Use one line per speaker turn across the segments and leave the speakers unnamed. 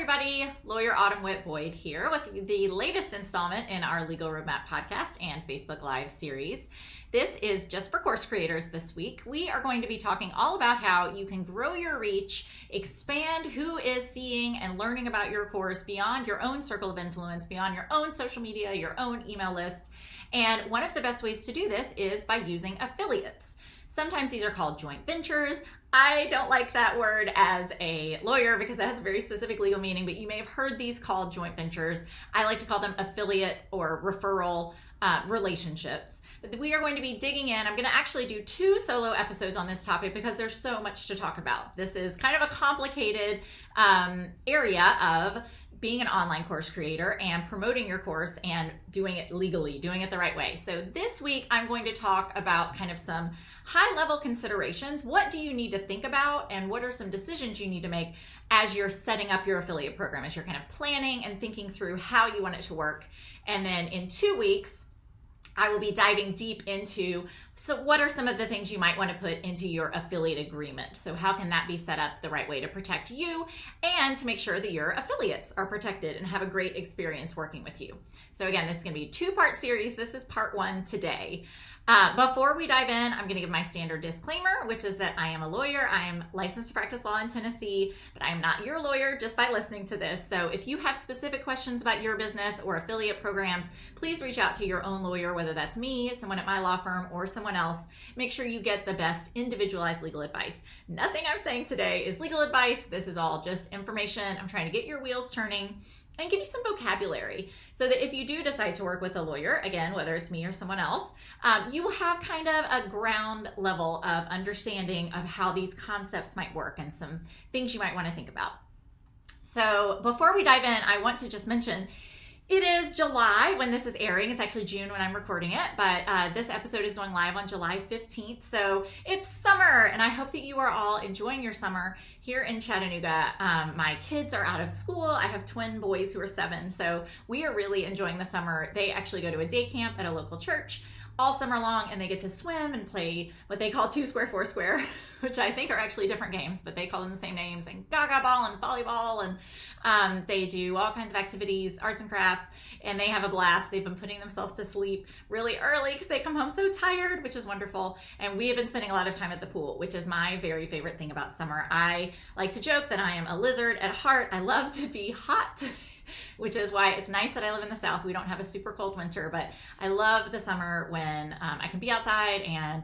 everybody, Lawyer Autumn Witt Boyd here with the latest installment in our Legal Roadmap podcast and Facebook Live series. This is just for course creators this week. We are going to be talking all about how you can grow your reach, expand who is seeing and learning about your course beyond your own circle of influence, beyond your own social media, your own email list. And one of the best ways to do this is by using affiliates. Sometimes these are called joint ventures. I don't like that word as a lawyer because it has a very specific legal meaning, but you may have heard these called joint ventures. I like to call them affiliate or referral relationships. But we are going to be digging in. I'm going to actually do 2 solo episodes on this topic because there's so much to talk about. This is kind of a complicated area of being an online course creator and promoting your course and doing it legally, doing it the right way. So this week, I'm going to talk about kind of some high-level considerations. What do you need to think about and what are some decisions you need to make as you're setting up your affiliate program, as you're kind of planning and thinking through how you want it to work. And then in 2 weeks, I will be diving deep into, so what are some of the things you might want to put into your affiliate agreement? So how can that be set up the right way to protect you and to make sure that your affiliates are protected and have a great experience working with you? So again, this is going to be a 2-part series. This is part 1 today. Before we dive in, I'm going to give my standard disclaimer, which is that I am a lawyer. I am licensed to practice law in Tennessee, but I am not your lawyer just by listening to this. So if you have specific questions about your business or affiliate programs, please reach out to your own lawyer, whether that's me, someone at my law firm, or someone else. Make sure you get the best individualized legal advice. Nothing I'm saying today is legal advice. This is all just information. I'm trying to get your wheels turning and give you some vocabulary so that if you do decide to work with a lawyer, again, whether it's me or someone else, you will have kind of a ground level of understanding of how these concepts might work and some things you might want to think about. So before we dive in, I want to just mention it is July when this is airing. It's actually June when I'm recording it, but this episode is going live on July 15th. So it's summer, and I hope that you are all enjoying your summer here in Chattanooga. My kids are out of school. I have twin boys who are 7, so we are really enjoying the summer. They actually go to a day camp at a local church all summer long, and they get to swim and play what they call 2 square, 4 square, which I think are actually different games, but they call them the same names, and gaga ball and volleyball, and they do all kinds of activities, arts and crafts, and they have a blast. They've been putting themselves to sleep really early because they come home so tired, which is wonderful, and we have been spending a lot of time at the pool, which is my very favorite thing about summer. I like to joke that I am a lizard at heart. I love to be hot, which is why it's nice that I live in the South. We don't have a super cold winter, but I love the summer when I can be outside and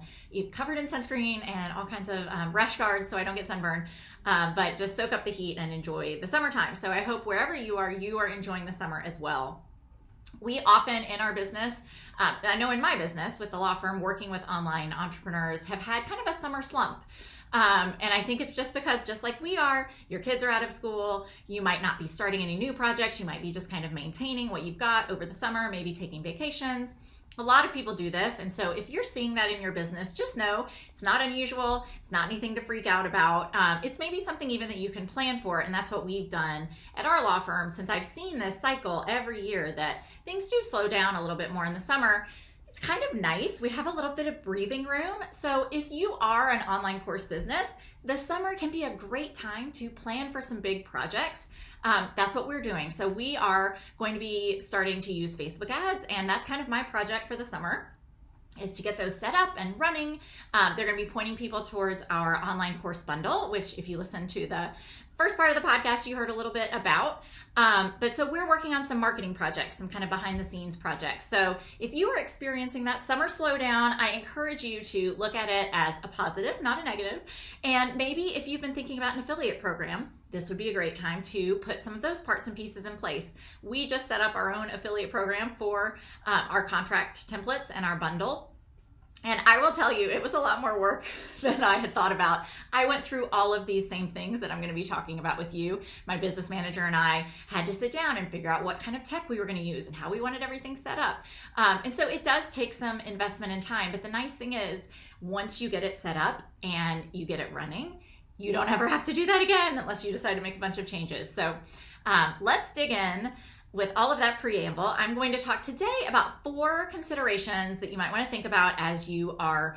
covered in sunscreen and all kinds of rash guards so I don't get sunburn, but just soak up the heat and enjoy the summertime. So I hope wherever you are enjoying the summer as well. We often in our business, I know in my business with the law firm working with online entrepreneurs, have had kind of a summer slump. And I think it's just because, just like we are, your kids are out of school, you might not be starting any new projects, you might be just kind of maintaining what you've got over the summer, maybe taking vacations. A lot of people do this, and so if you're seeing that in your business, just know it's not unusual, it's not anything to freak out about. It's maybe something even that you can plan for, and that's what we've done at our law firm since I've seen this cycle every year that things do slow down a little bit more in the summer. It's kind of nice. We have a little bit of breathing room. So if you are an online course business, the summer can be a great time to plan for some big projects. That's what we're doing. So we are going to be starting to use Facebook ads, and that's kind of my project for the summer, is to get those set up and running. They're going to be pointing people towards our online course bundle, which if you listen to the first part of the podcast, you heard a little bit about. But so we're working on some marketing projects, some kind of behind the scenes projects. So if you are experiencing that summer slowdown, I encourage you to look at it as a positive, not a negative. And maybe if you've been thinking about an affiliate program, this would be a great time to put some of those parts and pieces in place. We just set up our own affiliate program for our contract templates and our bundle. And I will tell you, it was a lot more work than I had thought about. I went through all of these same things that I'm going to be talking about with you. My business manager and I had to sit down and figure out what kind of tech we were going to use and how we wanted everything set up. And so it does take some investment and time. But the nice thing is, once you get it set up and you get it running, you don't ever have to do that again unless you decide to make a bunch of changes. So let's dig in. With all of that preamble, I'm going to talk today about 4 considerations that you might want to think about as you are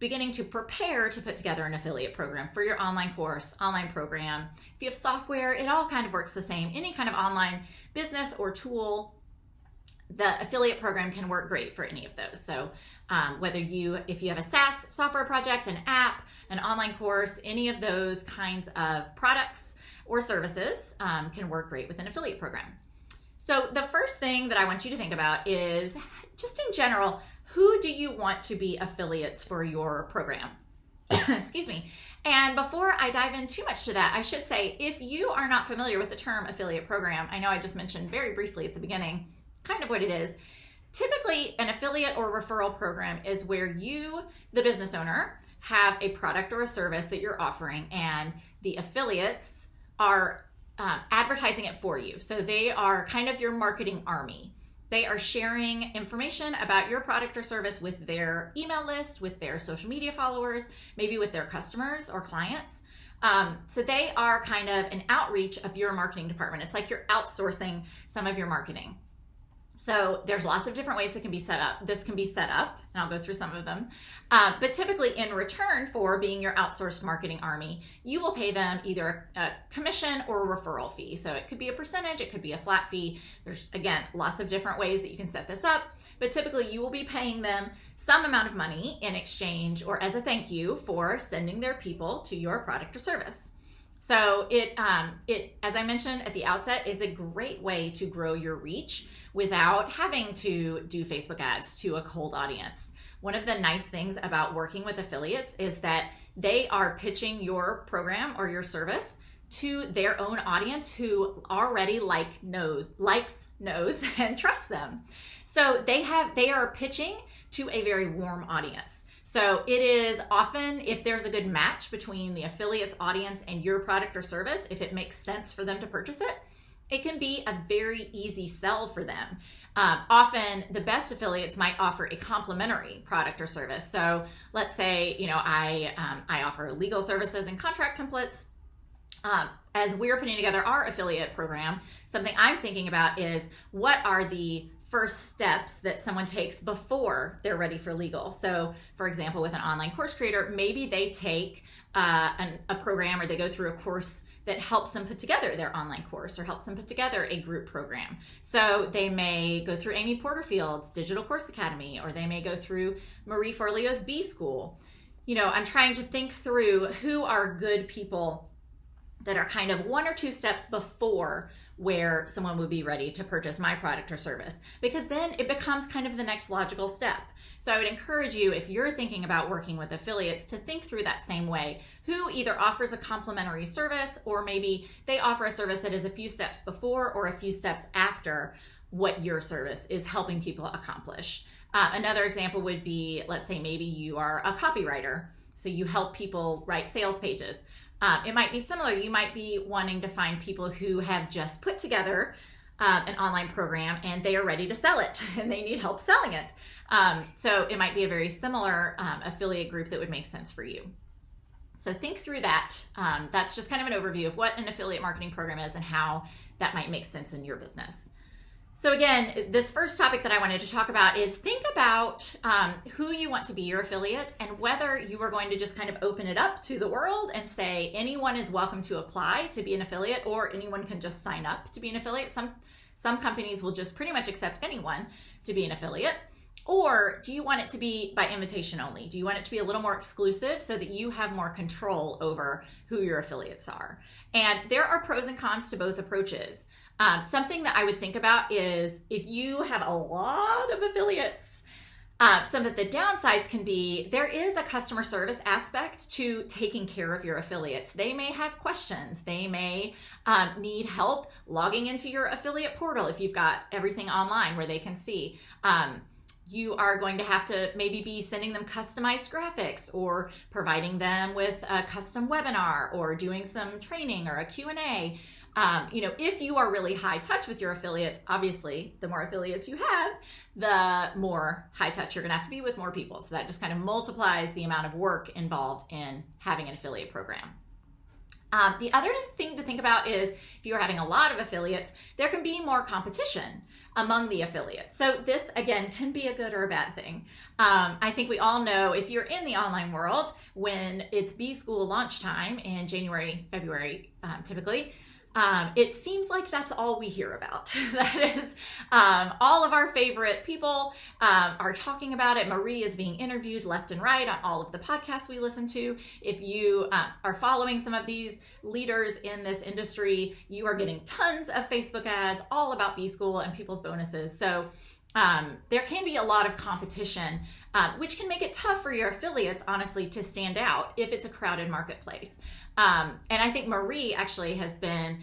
beginning to prepare to put together an affiliate program for your online course, online program. If you have software, it all kind of works the same. Any kind of online business or tool, the affiliate program can work great for any of those. So if you have a SaaS software project, an app, an online course, any of those kinds of products or services can work great with an affiliate program. So the first thing that I want you to think about is, just in general, who do you want to be affiliates for your program? Excuse me. And before I dive in too much to that, I should say, if you are not familiar with the term affiliate program, I know I just mentioned very briefly at the beginning kind of what it is. Typically, an affiliate or referral program is where you, the business owner, have a product or a service that you're offering, and the affiliates are advertising it for you. So they are kind of your marketing army. They are sharing information about your product or service with their email list, with their social media followers, maybe with their customers or clients. So they are kind of an outreach of your marketing department. It's like you're outsourcing some of your marketing. So there's lots of different ways that can be set up. This can be set up, and I'll go through some of them. But typically, in return for being your outsourced marketing army, you will pay them either a commission or a referral fee. So it could be a percentage, it could be a flat fee. There's, again, lots of different ways that you can set this up. But typically, you will be paying them some amount of money in exchange or as a thank you for sending their people to your product or service. So it, as I mentioned at the outset, is a great way to grow your reach without having to do Facebook ads to a cold audience. One of the nice things about working with affiliates is that they are pitching your program or your service to their own audience who already likes, knows, and trusts them. So they are pitching to a very warm audience. So it is often, if there's a good match between the affiliate's audience and your product or service, if it makes sense for them to purchase it, it can be a very easy sell for them. Often the best affiliates might offer a complimentary product or service. So let's say, I offer legal services and contract templates. As we're putting together our affiliate program, something I'm thinking about is, what are the first steps that someone takes before they're ready for legal? So for example, with an online course creator, maybe they take a program, or they go through a course that helps them put together their online course or helps them put together a group program. So they may go through Amy Porterfield's Digital Course Academy, or they may go through Marie Forleo's B School. I'm trying to think through who are good people that are kind of one or two steps before where someone would be ready to purchase my product or service, because then it becomes kind of the next logical step. So I would encourage you, if you're thinking about working with affiliates, to think through that same way. Who either offers a complimentary service, or maybe they offer a service that is a few steps before or a few steps after what your service is helping people accomplish. Another example would be, let's say maybe you are a copywriter, so you help people write sales pages. It might be similar. You might be wanting to find people who have just put together an online program and they are ready to sell it and they need help selling it. So it might be a very similar affiliate group that would make sense for you. So think through that. That's just kind of an overview of what an affiliate marketing program is and how that might make sense in your business. So again, this first topic that I wanted to talk about is, think about who you want to be your affiliates, and whether you are going to just kind of open it up to the world and say anyone is welcome to apply to be an affiliate, or anyone can just sign up to be an affiliate. Some companies will just pretty much accept anyone to be an affiliate. Or do you want it to be by invitation only? Do you want it to be a little more exclusive so that you have more control over who your affiliates are? And there are pros and cons to both approaches. Something that I would think about is, if you have a lot of affiliates, some of the downsides can be, there is a customer service aspect to taking care of your affiliates. They may have questions. They may need help logging into your affiliate portal if you've got everything online where they can see. You are going to have to maybe be sending them customized graphics, or providing them with a custom webinar, or doing some training or a Q&A. If you are really high touch with your affiliates, obviously the more affiliates you have, the more high touch you're going to have to be with more people. So that just kind of multiplies the amount of work involved in having an affiliate program. The other thing to think about is if you're having a lot of affiliates, there can be more competition among the affiliates. So this, again, can be a good or a bad thing. I think we all know if you're in the online world, when it's B-School launch time in January, February, typically, it seems like that's all we hear about. That is, all of our favorite people are talking about it. Marie is being interviewed left and right on all of the podcasts we listen to. If you are following some of these leaders in this industry, you are getting tons of Facebook ads all about B-School and people's bonuses. So there can be a lot of competition, which can make it tough for your affiliates, honestly, to stand out if it's a crowded marketplace. And I think Marie actually has been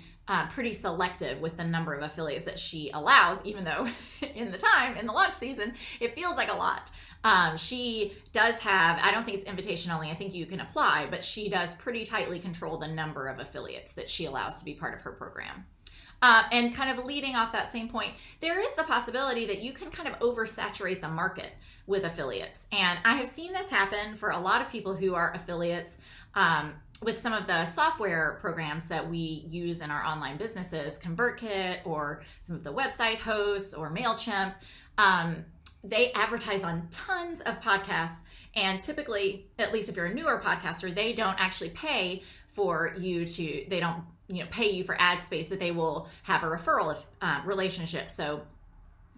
pretty selective with the number of affiliates that she allows, even though in the launch season, it feels like a lot. She does have, I don't think it's invitation only, I think you can apply, but she does pretty tightly control the number of affiliates that she allows to be part of her program. And kind of leading off that same point, there is the possibility that you can kind of oversaturate the market with affiliates. And I have seen this happen for a lot of people who are affiliates with some of the software programs that we use in our online businesses, ConvertKit or some of the website hosts or MailChimp. They advertise on tons of podcasts. And typically, at least if you're a newer podcaster, they don't actually pay for you to, they don't pay you for ad space, but they will have a referral relationship. So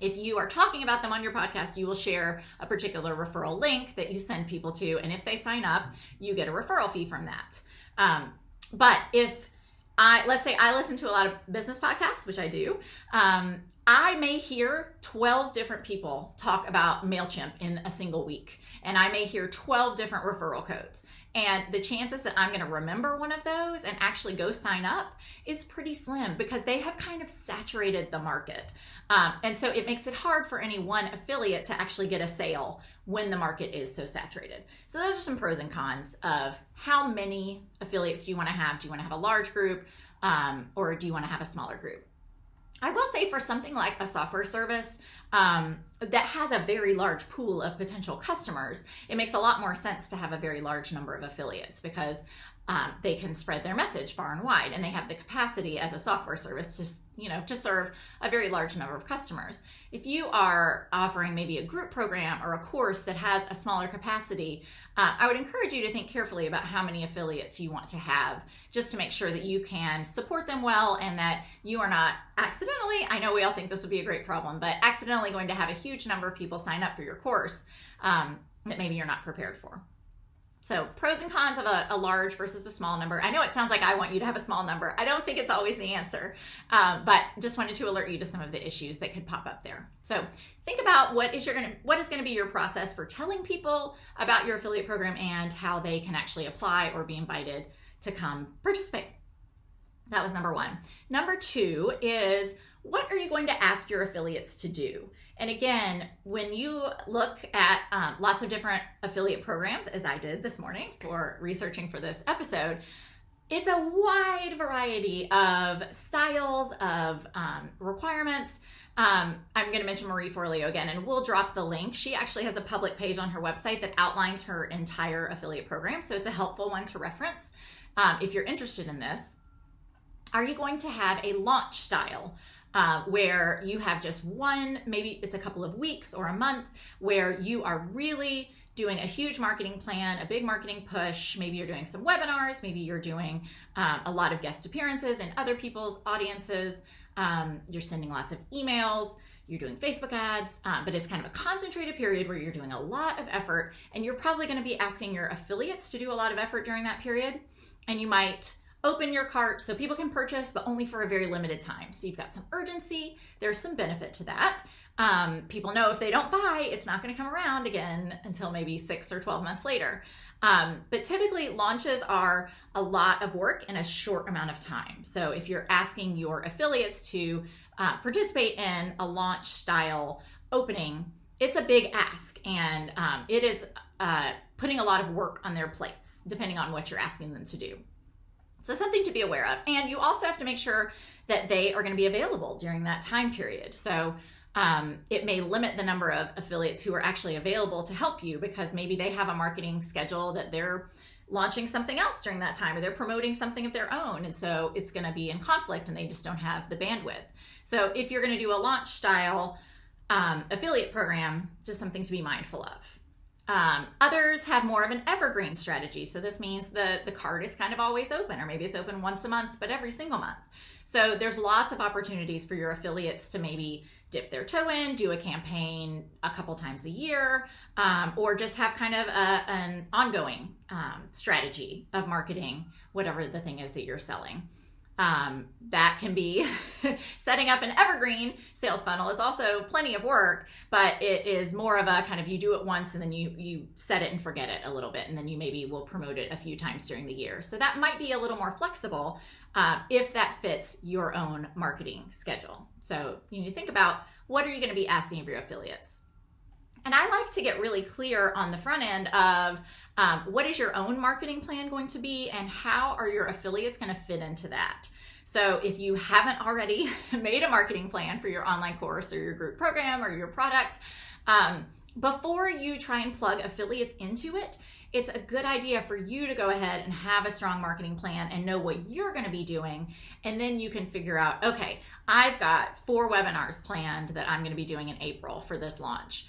if you are talking about them on your podcast, you will share a particular referral link that you send people to. And if they sign up, you get a referral fee from that. But if let's say I listen to a lot of business podcasts, which I do, I may hear 12 different people talk about MailChimp in a single week. And I may hear 12 different referral codes. And the chances that I'm going to remember one of those and actually go sign up is pretty slim because they have kind of saturated the market. And so it makes it hard for any one affiliate to actually get a sale when the market is so saturated. So those are some pros and cons of how many affiliates do you want to have? Do you want to have a large group or do you want to have a smaller group? I will say for something like a software service that has a very large pool of potential customers, it makes a lot more sense to have a very large number of affiliates because they can spread their message far and wide, and they have the capacity as a software service to serve a very large number of customers. If you are offering maybe a group program or a course that has a smaller capacity, I would encourage you to think carefully about how many affiliates you want to have, just to make sure that you can support them well and that you are not accidentally, I know we all think this would be a great problem, but accidentally going to have a huge number of people sign up for your course that maybe you're not prepared for. So pros and cons of a large versus a small number. I know it sounds like I want you to have a small number. I don't think it's always the answer, but just wanted to alert you to some of the issues that could pop up there. So think about what is going to be your process for telling people about your affiliate program and how they can actually apply or be invited to come participate. That was number one. Number two is, what are you going to ask your affiliates to do? And again, when you look at lots of different affiliate programs, as I did this morning for researching for this episode, it's a wide variety of styles, of requirements. I'm going to mention Marie Forleo again, and we'll drop the link. She actually has a public page on her website that outlines her entire affiliate program, so it's a helpful one to reference if you're interested in this. Are you going to have a launch style? Where you have just one, maybe it's a couple of weeks or a month, where you are really doing a huge marketing plan, a big marketing push. Maybe you're doing some webinars, maybe you're doing a lot of guest appearances in other people's audiences. You're sending lots of emails, you're doing Facebook ads, but it's kind of a concentrated period where you're doing a lot of effort, and you're probably going to be asking your affiliates to do a lot of effort during that period. And you might open your cart so people can purchase, but only for a very limited time. So you've got some urgency. There's some benefit to that. People know if they don't buy, it's not going to come around again until maybe 6 or 12 months later. But typically launches are a lot of work in a short amount of time. So if you're asking your affiliates to participate in a launch style opening, it's a big ask, and it is putting a lot of work on their plates, depending on what you're asking them to do. So something to be aware of. And you also have to make sure that they are going to be available during that time period. So it may limit the number of affiliates who are actually available to help you because maybe they have a marketing schedule that they're launching something else during that time, or they're promoting something of their own. And so it's going to be in conflict and they just don't have the bandwidth. So if you're going to do a launch style affiliate program, just something to be mindful of. Others have more of an evergreen strategy. So this means the cart is kind of always open, or maybe it's open once a month, but every single month. So there's lots of opportunities for your affiliates to maybe dip their toe in, do a campaign a couple times a year, or just have kind of an ongoing strategy of marketing whatever the thing is that you're selling. That can be setting up an evergreen sales funnel is also plenty of work, but it is more of a kind of, you do it once and then you set it and forget it a little bit, and then you maybe will promote it a few times during the year. So that might be a little more flexible if that fits your own marketing schedule. So you need to think about, what are you going to be asking of your affiliates? And I like to get really clear on the front end of what is your own marketing plan going to be, and how are your affiliates going to fit into that. So if you haven't already made a marketing plan for your online course or your group program or your product, before you try and plug affiliates into it, it's a good idea for you to go ahead and have a strong marketing plan and know what you're going to be doing. And then you can figure out, okay, I've got 4 webinars planned that I'm going to be doing in April for this launch.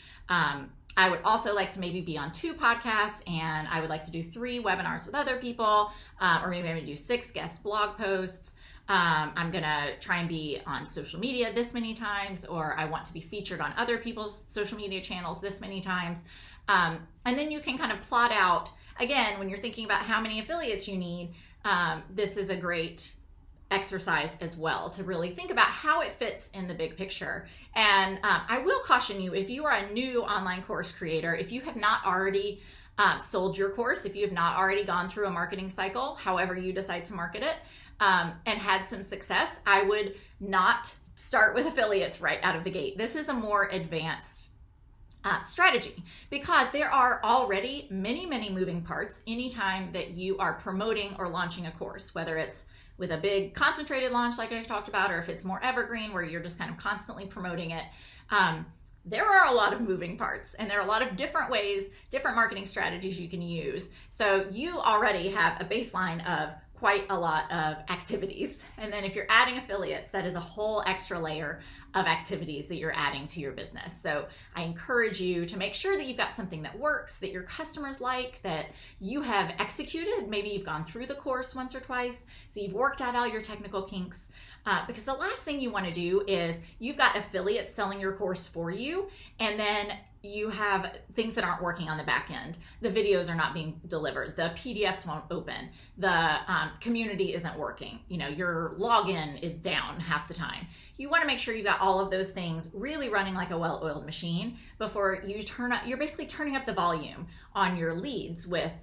I would also like to maybe be on 2 podcasts, and I would like to do 3 webinars with other people, or maybe I'm going to do 6 guest blog posts. I'm going to try and be on social media this many times, or I want to be featured on other people's social media channels this many times. And then you can kind of plot out, again, when you're thinking about how many affiliates you need, this is a great exercise as well to really think about how it fits in the big picture. And I will caution you, if you are a new online course creator, if you have not already sold your course, if you have not already gone through a marketing cycle, however you decide to market it, and had some success, I would not start with affiliates right out of the gate. This is a more advanced strategy, because there are already many, many moving parts anytime that you are promoting or launching a course, whether it's with a big concentrated launch like I talked about, or if it's more evergreen where you're just kind of constantly promoting it. There are a lot of moving parts, and there are a lot of different ways, different marketing strategies you can use. So you already have a baseline of quite a lot of activities. And then if you're adding affiliates, that is a whole extra layer of activities that you're adding to your business. So I encourage you to make sure that you've got something that works, that your customers like, that you have executed. Maybe you've gone through the course once or twice, so you've worked out all your technical kinks. Because the last thing you want to do is you've got affiliates selling your course for you, and then you have things that aren't working on the back end. The videos are not being delivered. The PDFs won't open. The community isn't working. You know, your login is down half the time. You want to make sure you got all of those things really running like a well-oiled machine before you turn up. You're basically turning up the volume on your leads with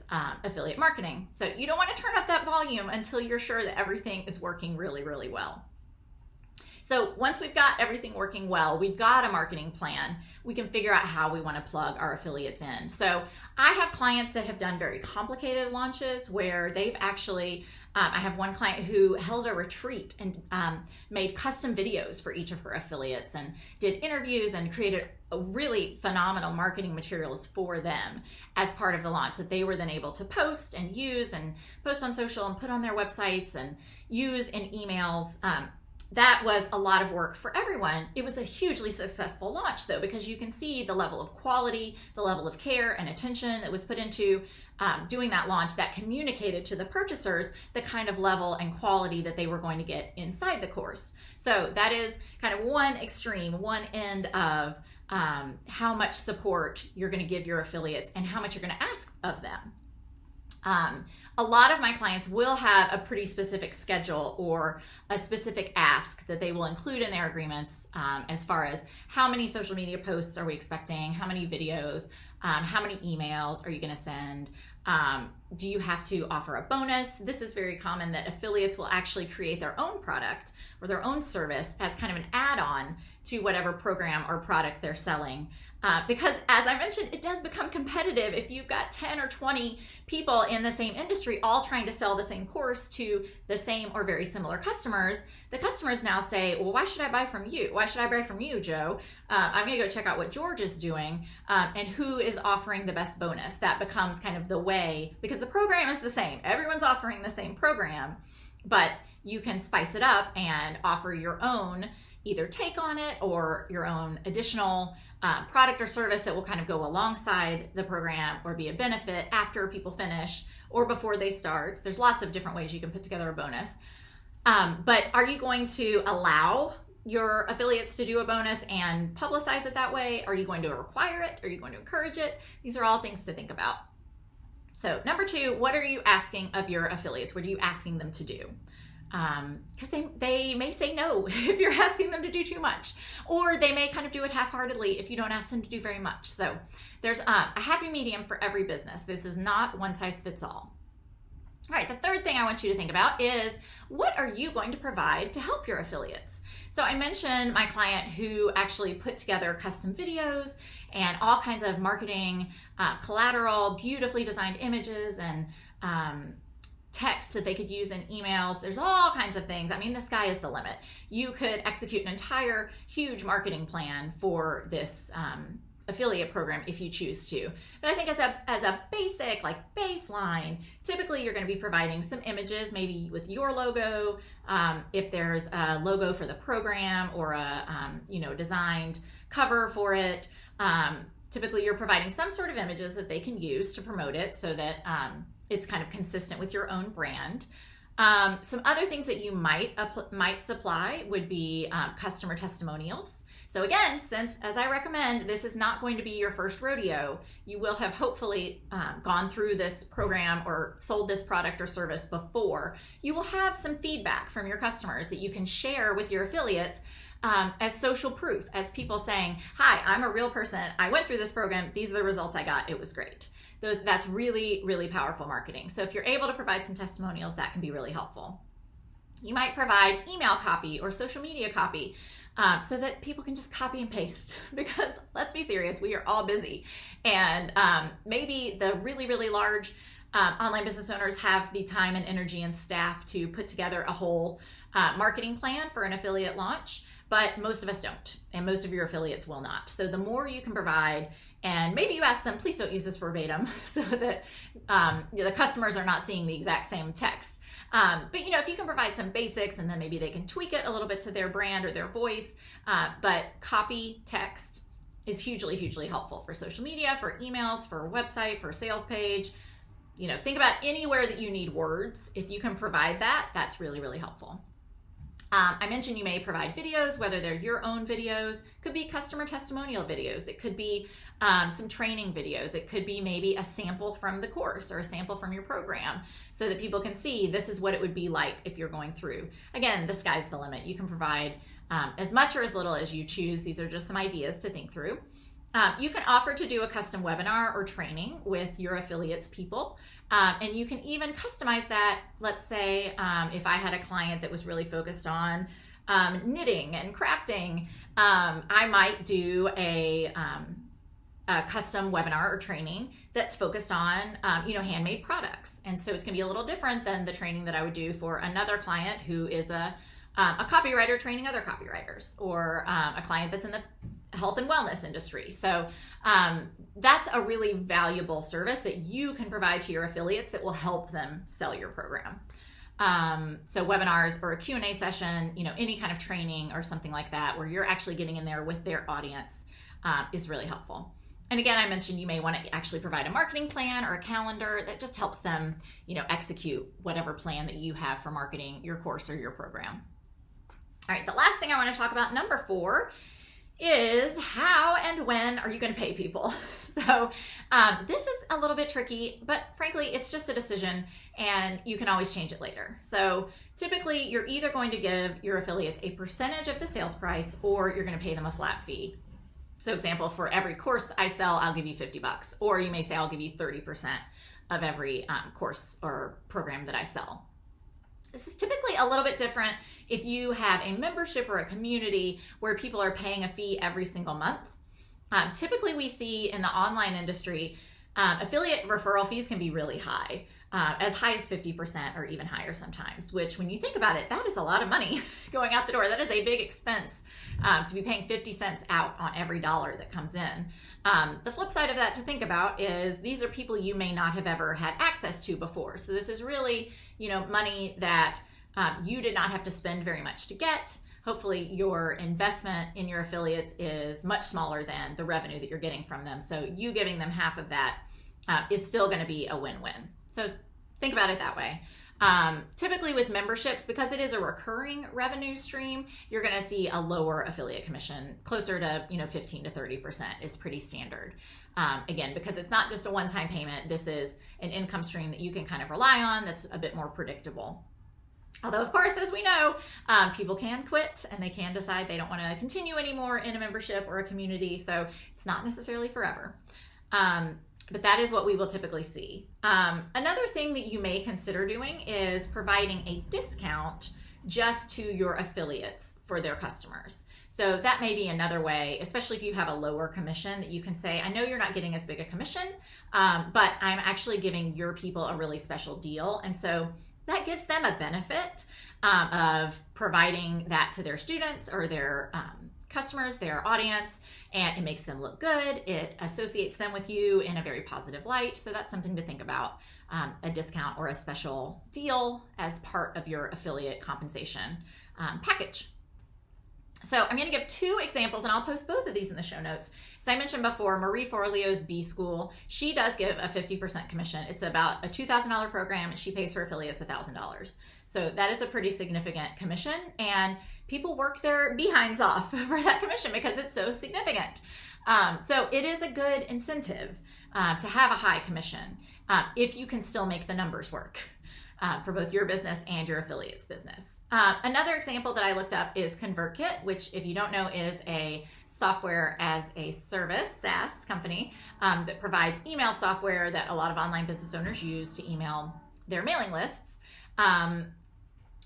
affiliate marketing. So you don't want to turn up that volume until you're sure that everything is working really, really well. So once we've got everything working well, we've got a marketing plan, we can figure out how we want to plug our affiliates in. So I have clients that have done very complicated launches where they've actually, I have one client who held a retreat and made custom videos for each of her affiliates and did interviews and created really phenomenal marketing materials for them as part of the launch that they were then able to post and use and post on social and put on their websites and use in emails. That was a lot of work for everyone. It was a hugely successful launch though, because you can see the level of quality, the level of care and attention that was put into doing that launch that communicated to the purchasers the kind of level and quality that they were going to get inside the course. So that is kind of one extreme, one end of how much support you're going to give your affiliates and how much you're going to ask of them. A lot of my clients will have a pretty specific schedule or a specific ask that they will include in their agreements as far as how many social media posts are we expecting, how many videos, how many emails are you going to send, do you have to offer a bonus? This is very common that affiliates will actually create their own product or their own service as kind of an add-on to whatever program or product they're selling. Because as I mentioned, it does become competitive if you've got 10 or 20 people in the same industry all trying to sell the same course to the same or very similar customers. The customers now say, well, why should I buy from you? Why should I buy from you, Joe? I'm going to go check out what George is doing and who is offering the best bonus. That becomes kind of the way, because the program is the same. Everyone's offering the same program, but you can spice it up and offer your own either take on it or your own additional product or service that will kind of go alongside the program or be a benefit after people finish or before they start. There's lots of different ways you can put together a bonus. But are you going to allow your affiliates to do a bonus and publicize it that way? Are you going to require it? Are you going to encourage it? These are all things to think about. So number 2, what are you asking of your affiliates? What are you asking them to do? Because they may say no if you're asking them to do too much, or they may kind of do it half-heartedly if you don't ask them to do very much. So there's a happy medium for every business. This is not one size fits all. All right, the third thing I want you to think about is, what are you going to provide to help your affiliates? So I mentioned my client who actually put together custom videos and all kinds of marketing collateral, beautifully designed images and text that they could use in emails. There's all kinds of things. I mean, the sky is the limit. You could execute an entire huge marketing plan for this affiliate program if you choose to. But I think as a basic, like baseline, typically you're going to be providing some images, maybe with your logo, if there's a logo for the program or a designed cover for it. Typically you're providing some sort of images that they can use to promote it so that it's kind of consistent with your own brand. Some other things that you might supply would be customer testimonials. So again, since, as I recommend, this is not going to be your first rodeo, you will have hopefully gone through this program or sold this product or service before. You will have some feedback from your customers that you can share with your affiliates as social proof, as people saying, hi, I'm a real person. I went through this program. These are the results I got. It was great. That's really, really powerful marketing. So if you're able to provide some testimonials, that can be really helpful. You might provide email copy or social media copy so that people can just copy and paste, because let's be serious, we are all busy. And maybe the really, really large online business owners have the time and energy and staff to put together a whole marketing plan for an affiliate launch, but most of us don't, and most of your affiliates will not. So the more you can provide, and maybe you ask them, please don't use this verbatim, so that the customers are not seeing the exact same text. But if you can provide some basics, and then maybe they can tweak it a little bit to their brand or their voice, but copy text is hugely, hugely helpful for social media, for emails, for a website, for a sales page. Think about anywhere that you need words. If you can provide that, that's really, really helpful. I mentioned you may provide videos, whether they're your own videos, could be customer testimonial videos. It could be some training videos. It could be maybe a sample from the course or a sample from your program so that people can see this is what it would be like if you're going through. Again, the sky's the limit. You can provide as much or as little as you choose. These are just some ideas to think through. You can offer to do a custom webinar or training with your affiliates people. And you can even customize that. Let's say if I had a client that was really focused on knitting and crafting, I might do a custom webinar or training that's focused on handmade products. And so it's going to be a little different than the training that I would do for another client who is a copywriter training other copywriters, or a client that's in the health and wellness industry. So that's a really valuable service that you can provide to your affiliates that will help them sell your program. So webinars or a Q&A session, any kind of training or something like that where you're actually getting in there with their audience is really helpful. And again, I mentioned you may want to actually provide a marketing plan or a calendar that just helps them, execute whatever plan that you have for marketing your course or your program. All right, the last thing I want to talk about, number 4, is how and when are you going to pay people? So this is a little bit tricky, but frankly, it's just a decision and you can always change it later. So typically you're either going to give your affiliates a percentage of the sales price, or you're going to pay them a flat fee. So example, for every course I sell, I'll give you $50, or you may say I'll give you 30% of every course or program that I sell. This is typically a little bit different if you have a membership or a community where people are paying a fee every single month. Typically, we see in the online industry, affiliate referral fees can be really high, as high as 50% or even higher sometimes, which when you think about it, that is a lot of money going out the door. That is a big expense, to be paying 50 cents out on every dollar that comes in. The flip side of that to think about is these are people you may not have ever had access to before. So this is really, money that you did not have to spend very much to get. Hopefully your investment in your affiliates is much smaller than the revenue that you're getting from them. So you giving them half of that is still going to be a win-win. So think about it that way. Typically with memberships, because it is a recurring revenue stream, you're going to see a lower affiliate commission, closer to 15 to 30% is pretty standard. Again, because it's not just a one-time payment, this is an income stream that you can kind of rely on that's a bit more predictable. Although, of course, as we know, people can quit and they can decide they don't want to continue anymore in a membership or a community. So it's not necessarily forever. But that is what we will typically see. Another thing that you may consider doing is providing a discount just to your affiliates for their customers. So that may be another way, especially if you have a lower commission, that you can say, I know you're not getting as big a commission, but I'm actually giving your people a really special deal. And so that gives them a benefit of providing that to their students or their customers, their audience, and it makes them look good. It associates them with you in a very positive light. So that's something to think about, a discount or a special deal as part of your affiliate compensation package. So I'm going to give two examples, and I'll post both of these in the show notes. As I mentioned before, Marie Forleo's B School, she does give a 50% commission. It's about a $2,000 program, and she pays her affiliates $1,000. So that is a pretty significant commission, and people work their behinds off for that commission because it's so significant. So it is a good incentive to have a high commission if you can still make the numbers work. For both your business and your affiliates business. Another example that I looked up is ConvertKit, which, if you don't know, is a software as a service, SaaS company that provides email software that a lot of online business owners use to email their mailing lists.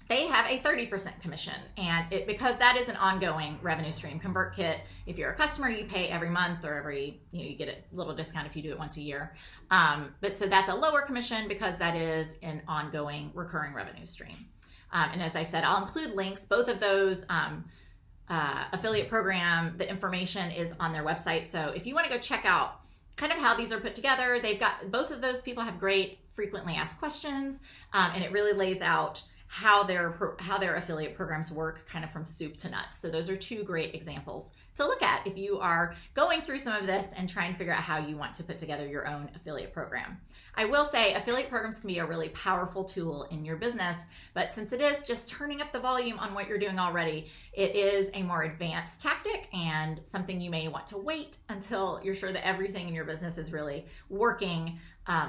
They have a 30% commission, and because that is an ongoing revenue stream. ConvertKit, if you're a customer, you pay every month or you get a little discount if you do it once a year. But so that's a lower commission because that is an ongoing recurring revenue stream. And as I said, I'll include links. Both of those affiliate program, the information is on their website. So if you want to go check out kind of how these are put together, both of those people have great frequently asked questions, and it really lays out how their affiliate programs work kind of from soup to nuts. So those are two great examples to look at if you are going through some of this and trying to figure out how you want to put together your own affiliate program. I will say affiliate programs can be a really powerful tool in your business, but since it is just turning up the volume on what you're doing already, it is a more advanced tactic and something you may want to wait until you're sure that everything in your business is really working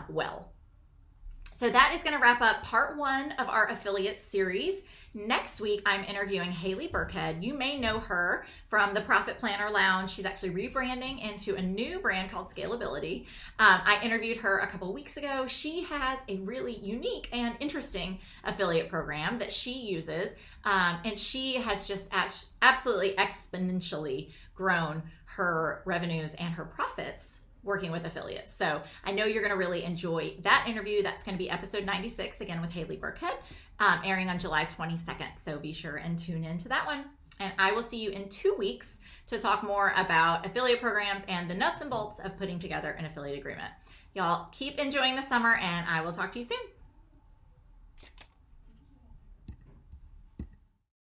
well. So that is going to wrap up part one of our affiliate series. Next week, I'm interviewing Haley Burkhead. You may know her from the Profit Planner Lounge. She's actually rebranding into a new brand called Scalability. I interviewed her a couple weeks ago. She has a really unique and interesting affiliate program that she uses, and she has just absolutely exponentially grown her revenues and her profits working with affiliates. So I know you're going to really enjoy that interview. That's going to be episode 96, again with Haley Burkhead, airing on July 22nd. So be sure and tune into that one. And I will see you in 2 weeks to talk more about affiliate programs and the nuts and bolts of putting together an affiliate agreement. Y'all keep enjoying the summer, and I will talk to you soon.